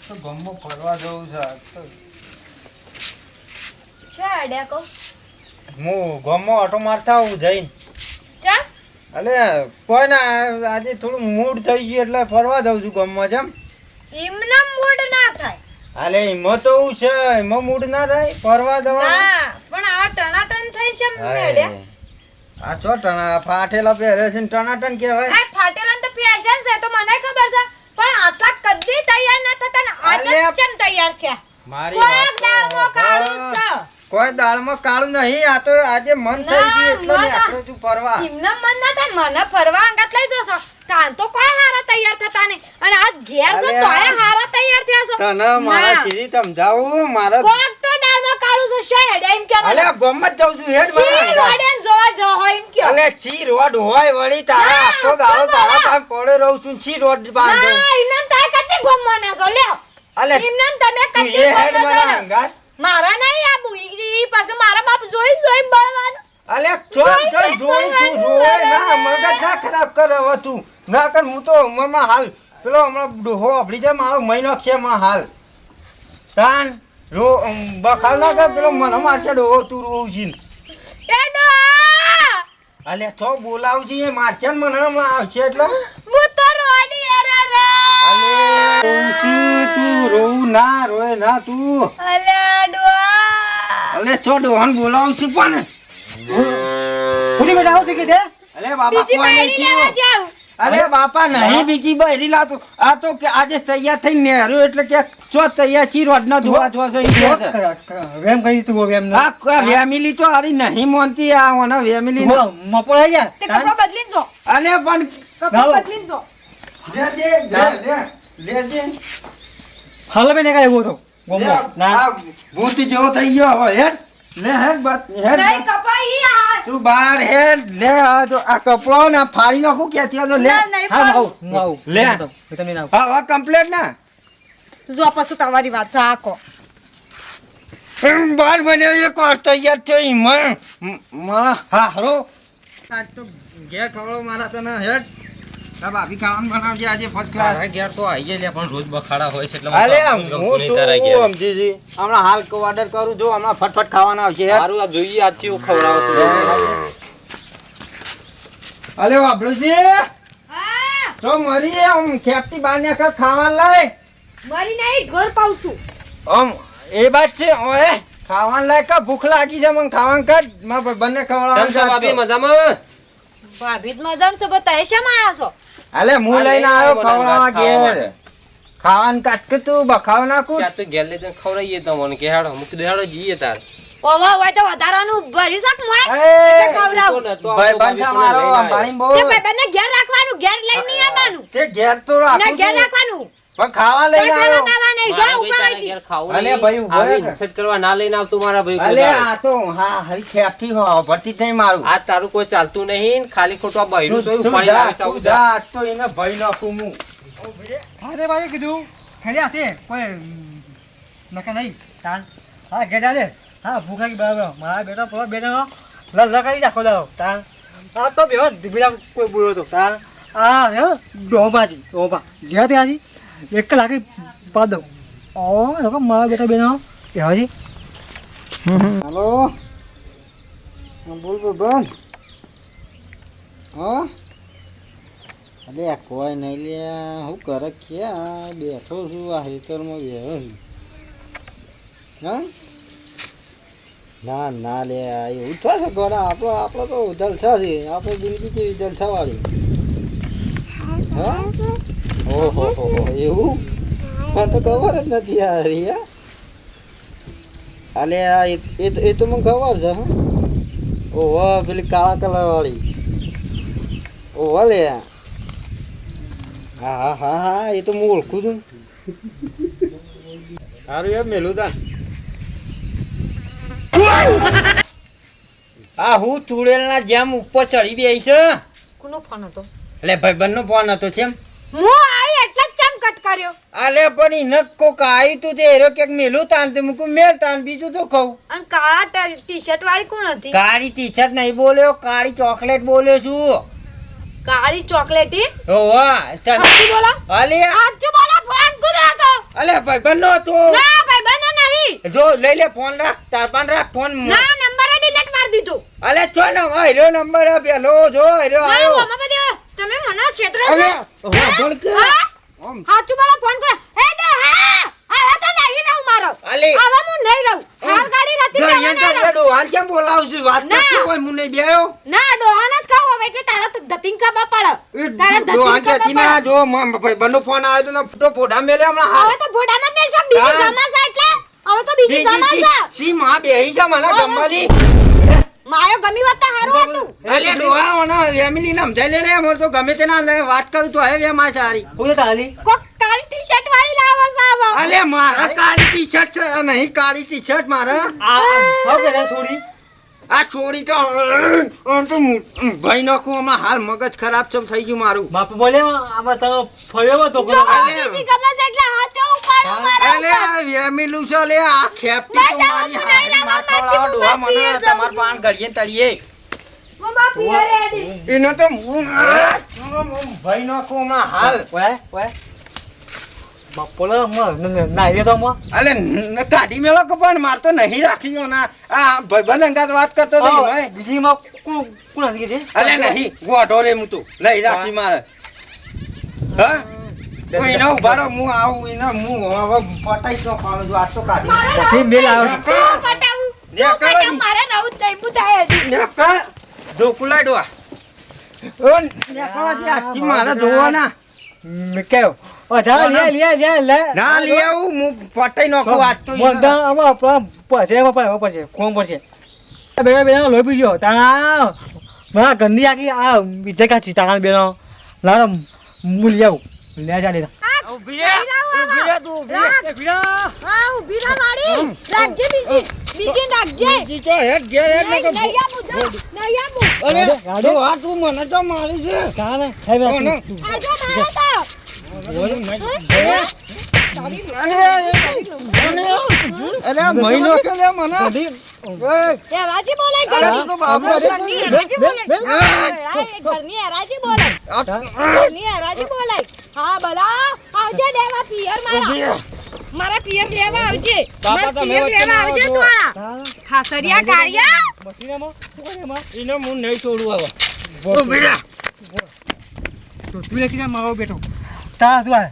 તો ગમો ફરવા જવું છે તો શા આડ્યા કો હું ગમો ઓટો મારતા આવું જઈને ચા અલે કોઈ ના આજે થોડું મૂડ થઈ ગયું એટલે ફરવા જાઉં છું ગમમાં જેમ એમના મૂડ ના થાય અલે એમાં તો એવું છે એમાં મૂડ ના થાય ફરવા જવાનું ના પણ આ ટનાટન થઈ છે મેડ્યા આ છો ટણા ફાટેલા પહેરે છે ને ટનાટન કહેવાય આ ફાટેલા તો ફેશન છે તો મને ખબર છે પણ આટલા કદી તૈયાર ના થતા ને આજે કેમ તૈયાર થયા મારી કોઈ દાળમાં કાળું છે કોઈ દાળમાં કાળું નહીં આ તો આજે મન થઈ ગયું એટલે મેં આખો છું ફરવા એમના મન ના થાય મને ફરવા અંગાત લઈ જશો તાન તો કોઈ હારા તૈયાર થતા નહીં અને આજ ઘેર છે તોય હારા તૈયાર થયા છો તને મારા ચીરી સમજાવું મારા કોક તો દાળમાં કાળું છે શેડ એમ કે અલે ગમત જાઉં છું હેડ સી રોડે જોવા જો હોય એમ કે અલે સી રોડ હોય વળી તારા આખો દાડો તારા પાસે પડે રહું છું સી રોડ બાંધો ના એમના તાય કતી ગમો ના જો લ્યો અલે એમના તમે તું કતી એ હેડ ગમો મારા અંગાત મારા નહીં આ બુઈ પાસે મારા બાપ જોઈ બળવાનું અલે ચોલ ચોલ જોઈ તું રોય ના મગજ ના ખરાબ કર હવે તું ના કર હું તો ઉંમરમાં હાલ પેલો હમણાં ડોહો આપડી જાય મારો મહિનો છે માં હાલ તાન રો બખાલ ના કર પેલો મને મારશે ડોહો તું રોવું છે એડો અલે તો બોલાવજી એ મારશે ને મને હમણાં આવશે એટલે હું તો રોડી એરા રે અલે રોવું છું તું રોવું ના રોય ના તું અલે ડોઆ અલે છો ડોહન બોલાવું છું પણ ઉડી બેટા આવ ટિકિટ હે અલે બાબા બીજી કોઈ બાયડી નહીં લેવા થયું. જાવ અરે બાપા નહીં બીજી બહેરી લાતો આ તો કે આજે તૈયાર થઈને નેહર્યો એટલે કે ચો તૈયાર છી રોડ ના ધોવા ધોવા છે ઈ કહે છે. વેમ કહી તું વેમ આ કોઈ ફેમિલી તો હારી નહીં માનતી આ ઓના ફેમિલી મપો આવી જા તે કપડો બદલીને જો અલે પણ કપડો બદલીને જો લેજે હાલ બે ને કાય એવો તો ગોમો ના ભૂત જેવો થઈ ગયો હવે હેડ લે હેડ બત હેડ નહીં કપા ઈ આ તું બાર હેડ લે આ જો આ કપડો ના ફાડી નાખું કે ત્યાં તો લે ના, નહીં હા પણ- હું આવું લે. હું તમને ના હા હા કમ્પ્લેટ ના જો પછી તમારી વાત સાકો બાર મને એક વાર તૈયાર થઈ મારા હા હરો આજ તો ઘેર ખવડો મારા તને હેડ આ ભાભી ખાવાનું બનાવજે આજે ફર્સ્ટ ક્લાસ તારા ઘેર તો આઈ જાય પણ રોજ બખાડા હોય છે એટલે અરે હું હું તો તારા ઘેર. તું સમજી હમણાં હાલ ઓર્ડર કરું જો હમણાં ફટફટ ખાવાના આવશે હેડ સારું આ જોઈએ આજથી હું ખવડાવું અલે વાબલુજી હા તો મરી આમ ખેપટી બાર ને ખાવાનું લાય મરી નહીં ઘર પાઉં છું આમ એ વાત છે ઓએ ખાવાનું લાય કા ભૂખ લાગી છે મને ખાવાનું કર માં બંને ચમ છો ભાભી ખવડાવવાનું મજામાં ભાભી જ મજામ છે બતાય શેમ આયા છો અલે હું લઈને આવ્યો ખવડાવવા ઘેર ખાવાનું કાટ કે તું બખાવ નાખું ત્યાં તો ઘેર લઈ જઈને ખવડાવીએ તમને કે હેડો મૂકી દો હેડો જઈએ તાર ઓવા હોય તો વધારાનું ભરી શક મોય એ ખવડાવ ભાઈ બંધા મારો અંબાણી બહુ તે ભાઈ બેને ઘેર રાખવાનું ઘેર લઈ નહીં આવવાનું તે ઘેર તો ના રાખું ઘેર છું. રાખવાનું પણ ખાવા લઈને કોઈ આવ્યો ખાવા નહીં જો ઉપાડી અલે ભાઈ ઉભો રહે કે? ઇન્સર્ટ કરવા ના લઈને આવતું મારા ભાઈ અલે કોઈ આ તો હા હરી ખેપટી હો ભરતી થઈ મારું આ તારું કોઈ ચાલતું નહીં ખાલી ખોટું આ બૈરું તું સોય ઉપાડી જા, લાવીશ તું આવું જા. જા, આજ તો એને ભય નાખું હું અરે ભાઈ કીધું ખેડી હાથે કોઈ નકા નહીં તાન હા ગેડા લે હા ભૂખ લાગી બરાબર મારા બેટા પર બેટા લગાડી રાખો દાવ તાન આ તો બેહો બીજા કોઈ બોલ્યો તો તાન આ હે ડોબાજી ડોબા જ્યાં ત્યાંથી એક કલાકે પાડ દઉં ઓ લોકો મારા બેટા બેનો બેહાજી હાલો બોલ બોલ બંધ હા અલે કોઈ નહીં લે હું કરે ક્યાં બેઠો છું આ હેતરમાં બેઠો છું હા ના ના લે આ એવું થશે ગોડા આપણો તો જલસા છે આપણે જિંદગી છે જલસાવાળી હા ઓહો હો એવું મને તો ખબર જ નથી યાર રિયા અલે આ એ તો મને ખબર છે હા ઓહો પેલી કાળા કલર વાળી ઓહો લે હા હા હા હા એ તો હું ઓળખું છું સારું યાર મેલું તા આ હું ચૂડેલના જેમ ઉપર ચડી બેસી છે કોનો ફોન હતો એટલે ભાઈબંધનો ફોન હતો છે એમ હું આઈ એટલે જ ચમ કટ કર્યો અલે પણ ઈને કોક આવ્યું તું તે હેરો ક્યાંક મેલું તાન તે મૂકું મેલ તાન બીજું તો ખાઉં અને કાળા ટી-શર્ટ વાળી કોણ હતી કાળી ટી શર્ટ નહીં બોલ્યો કાળી ચોકલેટ બોલ્યો છું કાળી ચોકલેટી ઓવા સાચી બોલો અલે સાચું બોલો ફોન કુદા તો અલે ભાઈ ભાઈબંધનો હતો. ના ભાઈબંધો નહીં. જો લઈ લે ફોન રાખ, તાર પાન રાખ ફોન. ના નંબર ડિલીટ મારી દીધો. અલે ચો ને આયરો નંબર આ પેલો જો આયરો ના આયો. ઓમાં બધી તમે મને ક્ષેત્ર અલે છો બોલ કે હા હાચું બોલો ફોન કરો એ ડો હા આવા તો નહીં રહું મારો અલે આવા હું નહીં રહું હાર ગાડી રાતી જો લેવા અહીંયા નહીં તો રહું. ડોહાન કેમ બોલાવશું? વાત ના. કરતી હોય મુને બેયો. ના ડોહાના જ ખાવ હવે એટલે તારા તો ધતિંકા બાપાળ તારા ડોહાન ધતિંકા કેતી ના જો ભાઈબંધનો ફોન આવ્યો તો ને ફોટો ફોટા મેલે હમણાં હાલ. હવે તો ભોડામાં મેલ શક બીજી હા. ગમા છે એટલે હવે તો બીજી ગમા છે સી માં બેહી છે મને ગમવાની. માયો ગમી વાત તો હારું હતું અલે ડોહા ઓના ફેમિલી ને સમજાઈ લે ને મોર તો ગમે તેના ને વાત કરું તો હવે વેમાં સારી. હું તાલી કોક કાળી ટી-શર્ટ વાળી લાવો સાવ અલે મારા કાળી ટી-શર્ટ છે નહીં કાળી ટી-શર્ટ મારા. આ કે છોડી આ ચોરી તો આમ તો ભાઈ નાખું હમણાં હાલ મગજ ખરાબ છે થઈ ગયું મારું. બાપ બોલે આમાં તો ફળ્યો તો જો બીજી ગમા છે એટલે હાથે ઉપાડો મારા અલે આ વેમિલું છે લે આ ખેપટી તો મારી હારી માર ખવડાવો ડોહા મને તમાર પાન ગળીએ તળીએ. મમ્મા પિયર રેડી એનો તો ભાઈ નાખું હમણાં હાલ. ઓય બાપ બોલે ના એ તો મો અલે કાઢી મેલો કપણ માર તો નહીં રાખી ગયો ના આ ભાઈબંધ અંગાત વાત કરતો તો ભાઈ. બીજી માં કોણ હતી કે અલે નહીં ગોઢો રે હું તો લઈ રાખી મારે. હા તો એના ઉભા રહો હું આવું એના હું હવે પટાઈ તો ખાણું છું આજ તો કાઢી. પછી મેલ આવ્યો પટાવું લે કરો જી. મારે નવું જ નહીં હું થાય હજી નેકળ ઢોકુલા ડોવા ઓ નેકળવાથી આખી મારે જોવાના. મે કેવ ઓ જા લે ના લે આવું હું પટાઈ નાખું આજ તો મોંધા આમાં પછી કોમ પડશે બેના લોહી પીજો તા મારા ગંદી આખી આ બીજા કાચી તાણ બેનો લાડો મૂલ આવું લે જા લે ઉભી રે ઉભી રે તું ઉભી રે. હા ઊભી રહો વાળી રાખજે બીજી રાખજે બીજી તો હેડ ઘેર હેડ ને નહીં આવું જા નહીં આવું અરે ગાડો આ તું મને તો મારી છે. કાને હે ઓ નો. આજો મારો તો અરે મહિનો કે લે મને એ રાજી બોલે અરે તો બાબુ અરે રાજી બોલે ઘરની રાજી બોલે ઘરની રાજી બોલે હા બલા આવજે દેવા પિયર મારા પિયર લેવા આવજે બાપા મારા તમે પિયર વચ્ચે લેવા ના આવજે આવજો. તોળા હા સરિયા કાળિયા એને હું નહીં છોડું હવે. ઉભી રે. તો તું લેખી જા મારો બેટો તા તું આ